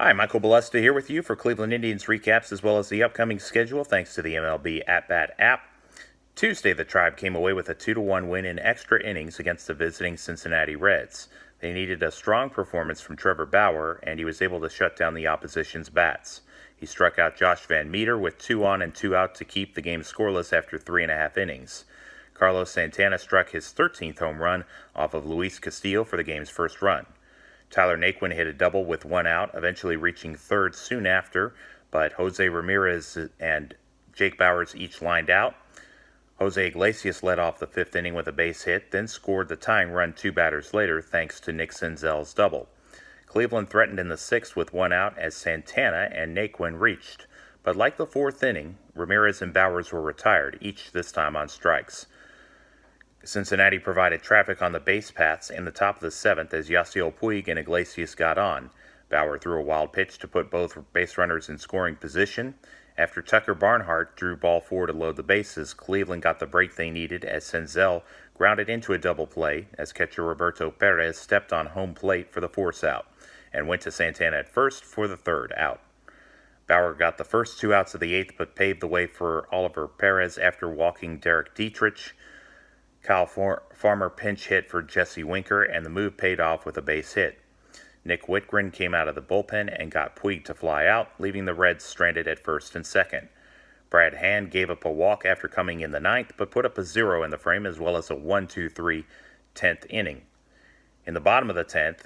Hi, Michael Balesta here with you for Cleveland Indians recaps as well as the upcoming schedule thanks to the MLB At Bat app. Tuesday, the Tribe came away with a 2-1 win in extra innings against the visiting Cincinnati Reds. They needed a strong performance from Trevor Bauer, and he was able to shut down the opposition's bats. He struck out Josh Van Meter with 2 on and 2 out to keep the game scoreless after 3.5 innings. Carlos Santana struck his 13th home run off of Luis Castillo for the game's first run. Tyler Naquin hit a double with 1 out, eventually reaching third soon after, but Jose Ramirez and Jake Bauers each lined out. Jose Iglesias led off the 5th inning with a base hit, then scored the tying run 2 batters later thanks to Nick Senzel's double. Cleveland threatened in the 6th with 1 out as Santana and Naquin reached, but like the 4th inning, Ramirez and Bauers were retired, each this time on strikes. Cincinnati provided traffic on the base paths in the top of the 7th as Yasiel Puig and Iglesias got on. Bauer threw a wild pitch to put both base runners in scoring position. After Tucker Barnhart drew ball 4 to load the bases, Cleveland got the break they needed as Senzel grounded into a double play as catcher Roberto Perez stepped on home plate for the force out and went to Santana at first for the 3rd out. Bauer got the first 2 outs of the 8th but paved the way for Oliver Perez after walking Derek Dietrich. Kyle Farmer pinch hit for Jesse Winker, and the move paid off with a base hit. Nick Whitgren came out of the bullpen and got Puig to fly out, leaving the Reds stranded at first and second. Brad Hand gave up a walk after coming in the 9th, but put up a 0 in the frame as well as a 1-2-3 10th inning. In the bottom of the 10th,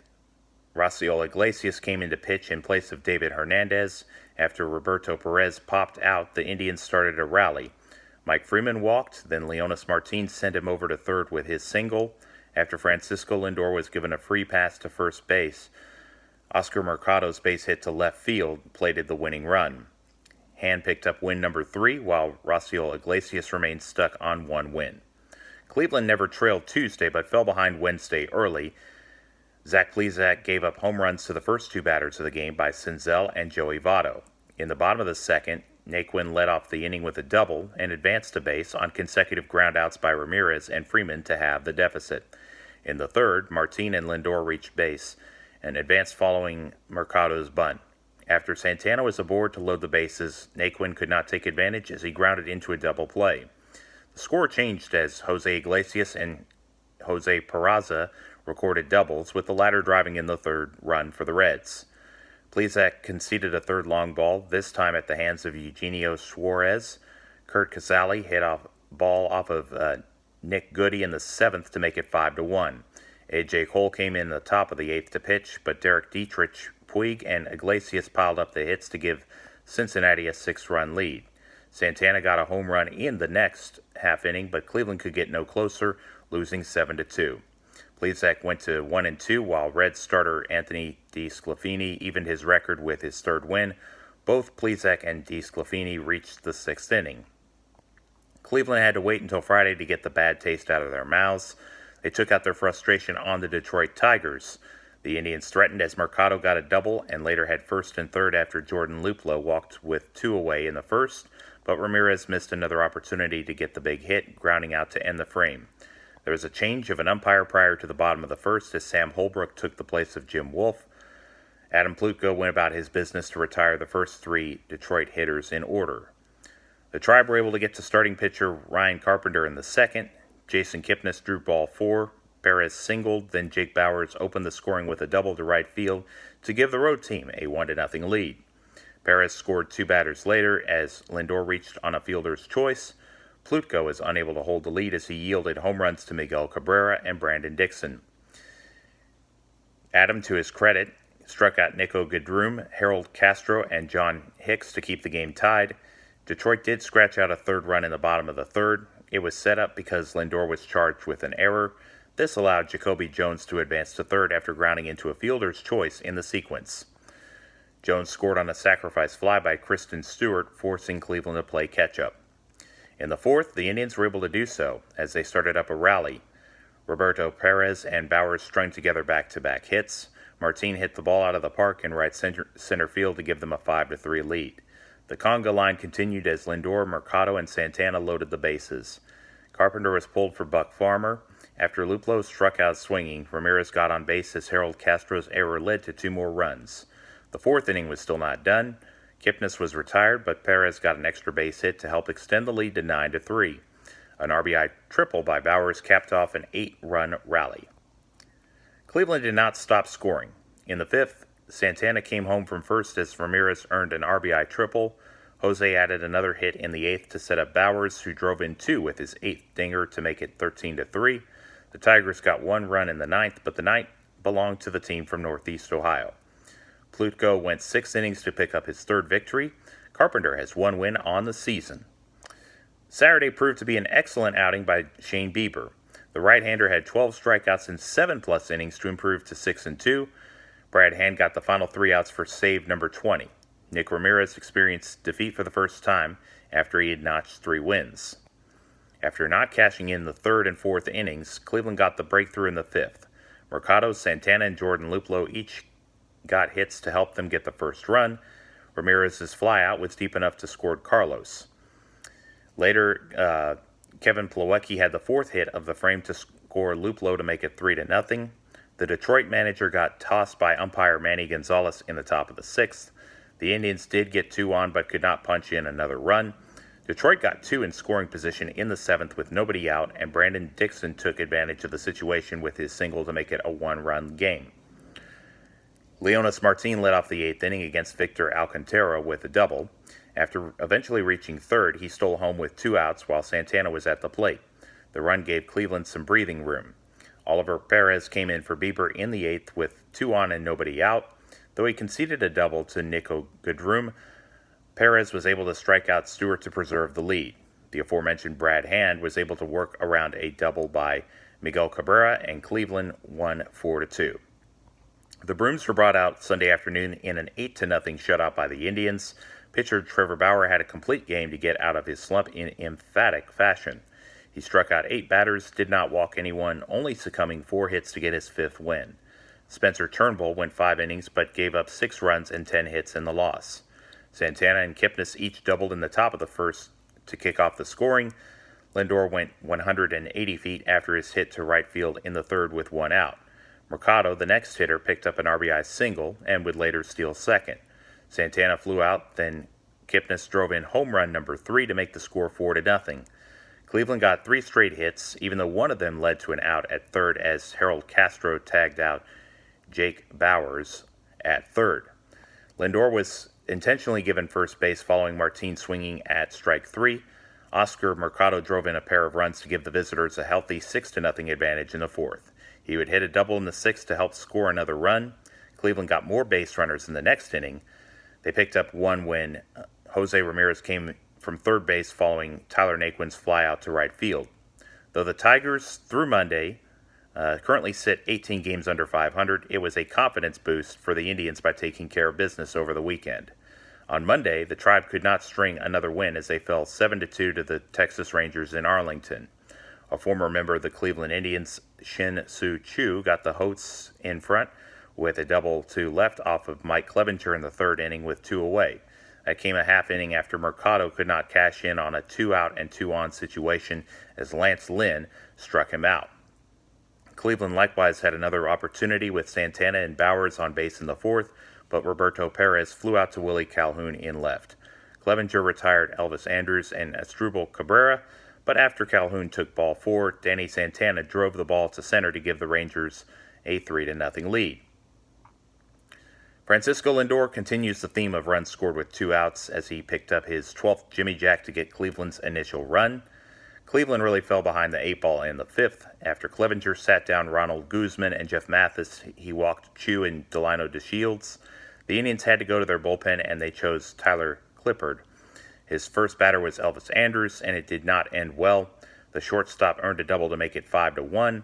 Raciel Iglesias came in to pitch in place of David Hernandez. After Roberto Perez popped out, the Indians started a rally. Mike Freeman walked, then Leonys Martin sent him over to third with his single. After Francisco Lindor was given a free pass to first base, Oscar Mercado's base hit to left field plated the winning run. Hand picked up win number 3, while Raciel Iglesias remained stuck on 1 win. Cleveland never trailed Tuesday, but fell behind Wednesday early. Zach Plesac gave up home runs to the first 2 batters of the game by Senzel and Joey Votto. In the bottom of the 2nd, Naquin led off the inning with a double and advanced to base on consecutive groundouts by Ramirez and Freeman to have the deficit. In the 3rd, Martin and Lindor reached base and advanced following Mercado's bunt. After Santana was aboard to load the bases, Naquin could not take advantage as he grounded into a double play. The score changed as Jose Iglesias and Jose Peraza recorded doubles, with the latter driving in the 3rd run for the Reds. Plesac conceded a 3rd long ball, this time at the hands of Eugenio Suarez. Curt Casali hit a ball off of Nick Goody in the 7th to make it 5-1. A.J. Cole came in the top of the 8th to pitch, but Derek Dietrich, Puig, and Iglesias piled up the hits to give Cincinnati a 6-run lead. Santana got a home run in the next half inning, but Cleveland could get no closer, losing 7-2. Plesac went to 1-2, while Reds starter Anthony DeSclafani evened his record with his 3rd win. Both Plesac and DeSclafani reached the 6th inning. Cleveland had to wait until Friday to get the bad taste out of their mouths. They took out their frustration on the Detroit Tigers. The Indians threatened as Mercado got a double and later had 1st and 3rd after Jordan Luplow walked with 2 away in the 1st, but Ramirez missed another opportunity to get the big hit, grounding out to end the frame. There was a change of an umpire prior to the bottom of the 1st as Sam Holbrook took the place of Jim Wolf. Adam Plutko went about his business to retire the first 3 Detroit hitters in order. The Tribe were able to get to starting pitcher Ryan Carpenter in the 2nd. Jason Kipnis drew ball 4. Perez singled, then Jake Bauers opened the scoring with a double to right field to give the road team a 1-0 lead. Perez scored 2 batters later as Lindor reached on a fielder's choice. Plutko was unable to hold the lead as he yielded home runs to Miguel Cabrera and Brandon Dixon. Adam, to his credit, struck out Nico Goodrum, Harold Castro, and John Hicks to keep the game tied. Detroit did scratch out a 3rd run in the bottom of the 3rd. It was set up because Lindor was charged with an error. This allowed Jacoby Jones to advance to 3rd after grounding into a fielder's choice in the sequence. Jones scored on a sacrifice fly by Kristen Stewart, forcing Cleveland to play catch-up. In the 4th, the Indians were able to do so as they started up a rally. Roberto Perez and Bauers strung together back-to-back hits. Martin hit the ball out of the park in right center field to give them a 5-3 lead. The conga line continued as Lindor, Mercado, and Santana loaded the bases. Carpenter was pulled for Buck Farmer. After Luplow struck out swinging, Ramirez got on base as Harold Castro's error led to 2 more runs. The fourth inning was still not done. Kipnis was retired, but Perez got an extra base hit to help extend the lead to 9-3. An RBI triple by Bowers capped off an 8-run rally. Cleveland did not stop scoring. In the fifth, Santana came home from first as Ramirez earned an RBI triple. Jose added another hit in the eighth to set up Bowers, who drove in two with his eighth dinger to make it 13-3. The Tigers got one run in the ninth, but the night belonged to the team from Northeast Ohio. Plutko went 6 innings to pick up his third victory. Carpenter has one win on the season. Saturday proved to be an excellent outing by Shane Bieber. The right-hander had 12 strikeouts in 7+ innings to improve to 6-2. Brad Hand got the final 3 outs for save number 20. Nick Ramirez experienced defeat for the first time after he had notched 3 wins. After not cashing in the third and fourth innings, Cleveland got the breakthrough in the fifth. Mercado, Santana, and Jordan Luplow each got hits to help them get the first run. Ramirez's flyout was deep enough to score Carlos. Later, Kevin Plawecki had the fourth hit of the frame to score Luplow to make it 3-0. The Detroit manager got tossed by umpire Manny Gonzalez in the top of the sixth. The Indians did get 2 on but could not punch in another run. Detroit got 2 in scoring position in the seventh with nobody out, and Brandon Dixon took advantage of the situation with his single to make it a 1-run game. Leonis Martin led off the 8th inning against Victor Alcantara with a double. After eventually reaching third, he stole home with 2 outs while Santana was at the plate. The run gave Cleveland some breathing room. Oliver Perez came in for Bieber in the 8th with 2 on and nobody out. Though he conceded a double to Nico Goodrum, Perez was able to strike out Stewart to preserve the lead. The aforementioned Brad Hand was able to work around a double by Miguel Cabrera, and Cleveland won 4-2. The Brooms were brought out Sunday afternoon in an 8-0 shutout by the Indians. Pitcher Trevor Bauer had a complete game to get out of his slump in emphatic fashion. He struck out 8 batters, did not walk anyone, only succumbing 4 hits to get his 5th win. Spencer Turnbull went 5 innings but gave up 6 runs and 10 hits in the loss. Santana and Kipnis each doubled in the top of the first to kick off the scoring. Lindor went 180 feet after his hit to right field in the third with 1 out. Mercado, the next hitter, picked up an RBI single and would later steal second. Santana flew out, then Kipnis drove in home run number 3 to make the score 4-0. Cleveland got 3 straight hits, even though one of them led to an out at third as Harold Castro tagged out Jake Bowers at third. Lindor was intentionally given first base following Martin swinging at strike 3. Oscar Mercado drove in a pair of runs to give the visitors a healthy 6-0 advantage in the fourth. He would hit a double in the sixth to help score another run. Cleveland got more base runners in the next inning. They picked up 1 when Jose Ramirez came from third base following Tyler Naquin's flyout to right field. Though the Tigers, through Monday, currently sit 18 games under 500, it was a confidence boost for the Indians by taking care of business over the weekend. On Monday, the Tribe could not string another win as they fell 7-2 to the Texas Rangers in Arlington. A former member of the Cleveland Indians, Shin Soo Choo, got the Hoats in front with a double to left off of Mike Clevenger in the third inning with 2 away. That came a half inning after Mercado could not cash in on a 2-out and 2-on situation as Lance Lynn struck him out. Cleveland likewise had another opportunity with Santana and Bowers on base in the fourth, but Roberto Perez flew out to Willie Calhoun in left. Clevenger retired Elvis Andrus and Asdrubal Cabrera, but after Calhoun took ball 4, Danny Santana drove the ball to center to give the Rangers a 3-0 lead. Francisco Lindor continues the theme of runs scored with 2 outs as he picked up his 12th Jimmy Jack to get Cleveland's initial run. Cleveland really fell behind the 8 ball in the 5th. After Clevenger sat down Ronald Guzman and Jeff Mathis, he walked Chu and Delino DeShields. The Indians had to go to their bullpen, and they chose Tyler Clippard. His first batter was Elvis Andrus, and it did not end well. The shortstop earned a double to make it 5-1.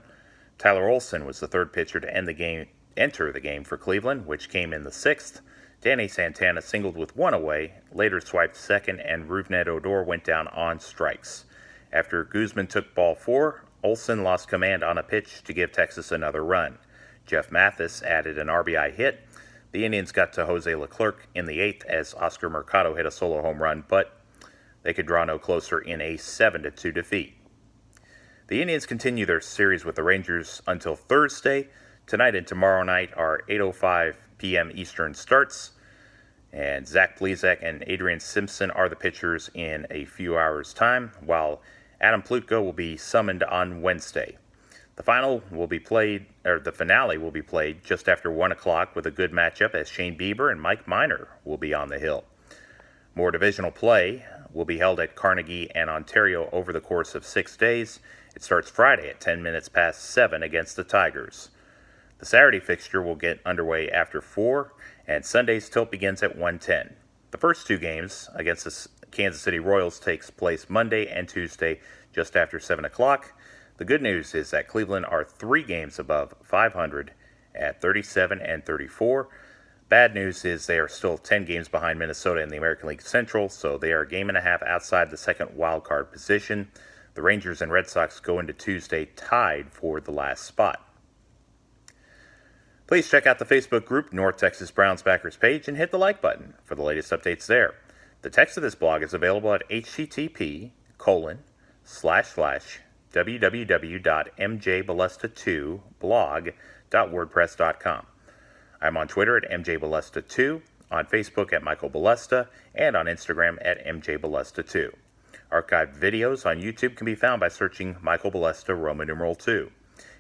Tyler Olson was the third pitcher to enter the game for Cleveland, which came in the 6th. Danny Santana singled with 1 away, later swiped second, and Rougned Odor went down on strikes. After Guzman took ball 4, Olson lost command on a pitch to give Texas another run. Jeff Mathis added an RBI hit. The Indians got to Jose Leclerc in the 8th as Oscar Mercado hit a solo home run, but they could draw no closer in a 7-2 defeat. The Indians continue their series with the Rangers until Thursday. Tonight and tomorrow night are 8:05 p.m. Eastern starts. And Zach Plesac and Adrian Simpson are the pitchers in a few hours' time, while Adam Plutko will be summoned on Wednesday. The finale will be played just after 1 o'clock with a good matchup as Shane Bieber and Mike Minor will be on the hill. More divisional play will be held at Carnegie and Ontario over the course of 6 days. It starts Friday at 10 minutes past 7 against the Tigers. The Saturday fixture will get underway after 4, and Sunday's tilt begins at 1:10. The first 2 games against the Kansas City Royals takes place Monday and Tuesday just after 7 o'clock. The good news is that Cleveland are 3 games above 500 at 37 and 34. Bad news is they are still 10 games behind Minnesota in the American League Central, so they are a game and a half outside the second wild card position. The Rangers and Red Sox go into Tuesday tied for the last spot. Please check out the Facebook group North Texas Browns Backers page and hit the like button for the latest updates there. The text of this blog is available at http://www.mjbalesta2blog.wordpress.com. I'm on Twitter at mjbalesta2, on Facebook at Michael Balesta, and on Instagram at mjbalesta2. Archived videos on YouTube can be found by searching Michael Balesta Roman numeral 2.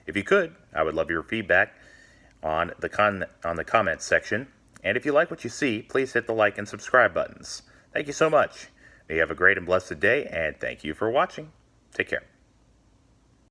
If you could, I would love your feedback on the comments section. And if you like what you see, please hit the like and subscribe buttons. Thank you so much. May you have a great and blessed day, and thank you for watching. Take care.